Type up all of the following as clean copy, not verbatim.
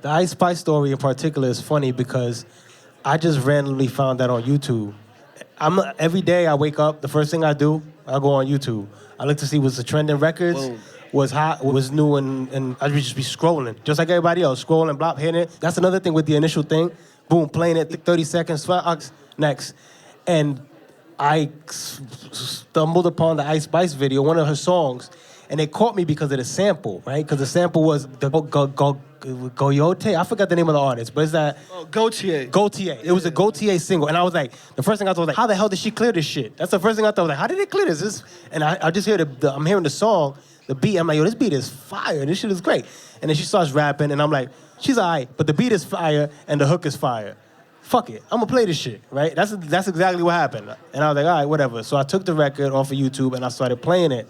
The Ice Spice story in particular is funny because I just randomly found that on YouTube. Every day I wake up, the first thing I do, I go on YouTube. I look to see what's the trending records, what's hot, what's new, and I just be scrolling, just like everybody else, scrolling, blop, hitting it. That's another thing with the initial thing. Boom, playing it, 30 seconds, next. And I stumbled upon the Ice Spice video, one of her songs, and it caught me because of the sample, right? Because the sample was the Goyote. I forgot the name of the artist, but it's that... Oh, Gautier. Gautier. It was a Gautier single. And I was like, the first thing I thought was like, how the hell did she clear this shit? That's the first thing I thought. Like, how did it clear this? And I just hear I'm hearing the song, the beat. I'm like, yo, this beat is fire. This shit is great. And then she starts rapping, and I'm like, she's all right, but the beat is fire, and the hook is fire. Fuck it, I'm gonna play this shit, right? That's exactly what happened. And I was like, all right, whatever. So I took the record off of YouTube, and I started playing it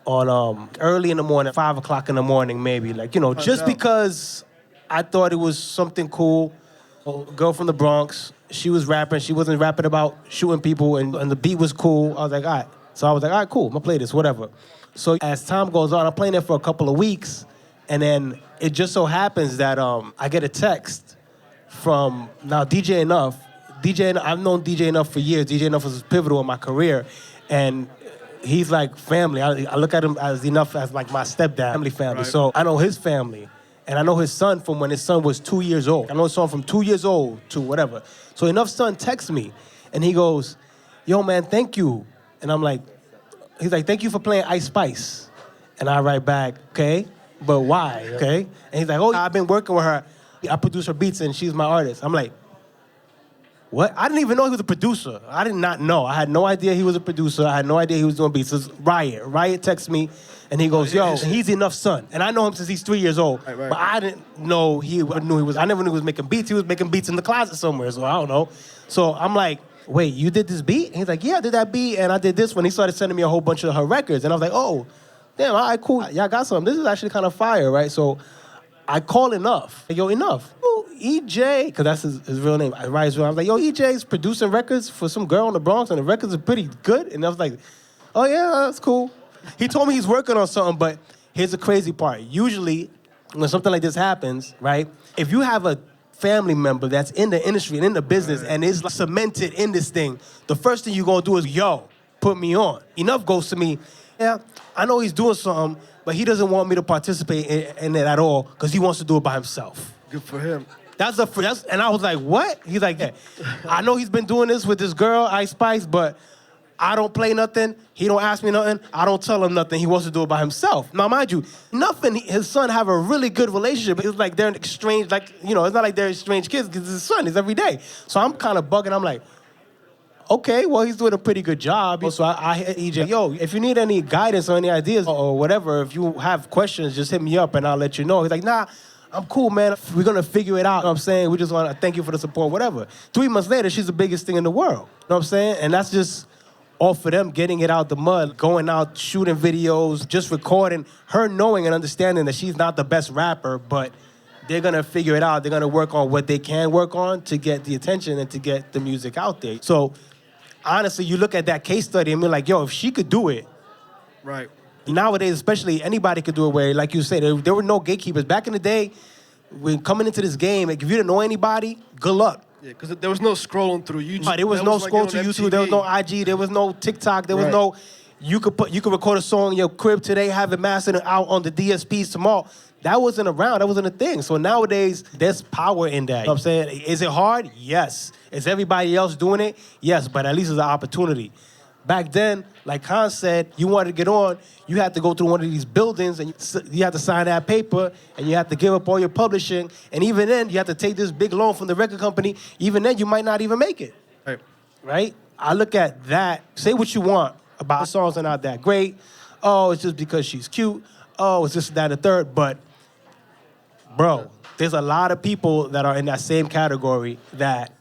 on early in the morning, 5 o'clock in the morning, maybe. Like, you know, just because I thought it was something cool. A girl from the Bronx, she was rapping. She wasn't rapping about shooting people, and the beat was cool. I was like, all right. So I was like, all right, cool, I'm gonna play this, whatever. So as time goes on, I'm playing it for a couple of weeks, and then it just so happens that I get a text from, now, DJ Enough. I've known DJ Enough for years. DJ Enough was pivotal in my career, and he's like family. I look at him as Enough as like my stepdad, family. Right. So I know his family, and I know his son from when his son was 2 years old. I know his son from 2 years old to whatever. So Enough's son texts me, and he goes, yo, man, thank you. And I'm like, he's like, thank you for playing Ice Spice. And I write back, okay, but why, okay? And he's like, oh, I've been working with her. I produce her beats, and she's my artist. I'm like, what? I didn't even know he was a producer. I did not know. I had no idea he was a producer. I had no idea he was doing beats. So Riot texts me, and he goes, yo, he's Enough's son. And I know him since he's 3 years old. Right. But I didn't know I never knew he was making beats. He was making beats in the closet somewhere, so I don't know. So I'm like, wait, you did this beat? And he's like, yeah, I did that beat, and I did this one. He started sending me a whole bunch of her records, and I was like, oh, damn, all right, cool. Y'all got something. This is actually kind of fire, right? So I call Enough. Yo, Enough. Oh, EJ, because that's his real name. I was like, yo, EJ's producing records for some girl in the Bronx, and the records are pretty good. And I was like, oh, yeah, that's cool. He told me he's working on something, but here's the crazy part. Usually, when something like this happens, right, if you have a family member that's in the industry and in the business and is cemented in this thing, the first thing you're going to do is, yo, put me on. Enough goes to me, yeah, I know he's doing something, but he doesn't want me to participate in it at all because he wants to do it by himself. Good for him. And I was like, what? He's like, yeah, I know he's been doing this with this girl, Ice Spice, but I don't play nothing. He don't ask me nothing. I don't tell him nothing. He wants to do it by himself. Now, mind you, Enough and his son have a really good relationship. It's like they're estranged, like, you know, it's not like they're estranged kids because his son is every day. So I'm kind of bugging. I'm like, okay, well, he's doing a pretty good job. So I hit EJ, yo, if you need any guidance or any ideas or whatever, if you have questions, just hit me up and I'll let you know. He's like, nah, I'm cool, man. We're going to figure it out. You know what I'm saying? We just want to thank you for the support, whatever. 3 months later, she's the biggest thing in the world. You know what I'm saying? And that's just all for them getting it out the mud, going out, shooting videos, just recording, her knowing and understanding that she's not the best rapper, but they're going to figure it out. They're going to work on what they can work on to get the attention and to get the music out there. So honestly, you look at that case study and be like, yo, if she could do it. Right. Nowadays, especially, anybody could do it where, like you said, there were no gatekeepers. Back in the day, when coming into this game, like, if you didn't know anybody, good luck. Yeah, because there was no scrolling through YouTube. There was no scroll to YouTube. There was no IG. There was no TikTok. There was no, you could record a song in your crib today, have it mastered and out on the DSPs tomorrow. That wasn't around. That wasn't a thing. So nowadays, there's power in that. You know what I'm saying? Is it hard? Yes. Is everybody else doing it? Yes, but at least it's an opportunity. Back then, like Khan said, you wanted to get on, you had to go through one of these buildings and you had to sign that paper and you had to give up all your publishing. And even then, you had to take this big loan from the record company. Even then, you might not even make it. Right? I look at that. Say what you want about songs are not that great. Oh, it's just because she's cute. Oh, it's just that and the third. But, bro, there's a lot of people that are in that same category that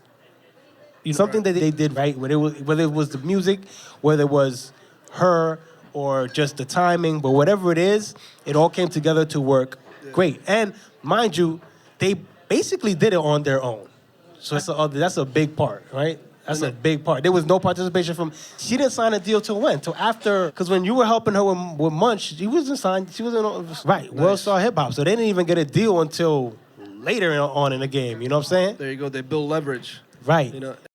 something that they did right, whether it was the music, whether it was her or just the timing, but whatever it is, it all came together to work great. And mind you, they basically did it on their own. So that's a big part, right? That's a big part. There was no participation from, she didn't sign a deal till when? Till after, because when you were helping her with Munch, she wasn't signed, she wasn't, right, World Star Hip Hop. So they didn't even get a deal until later on in the game. You know what I'm saying? There you go. They build leverage. Right. You know.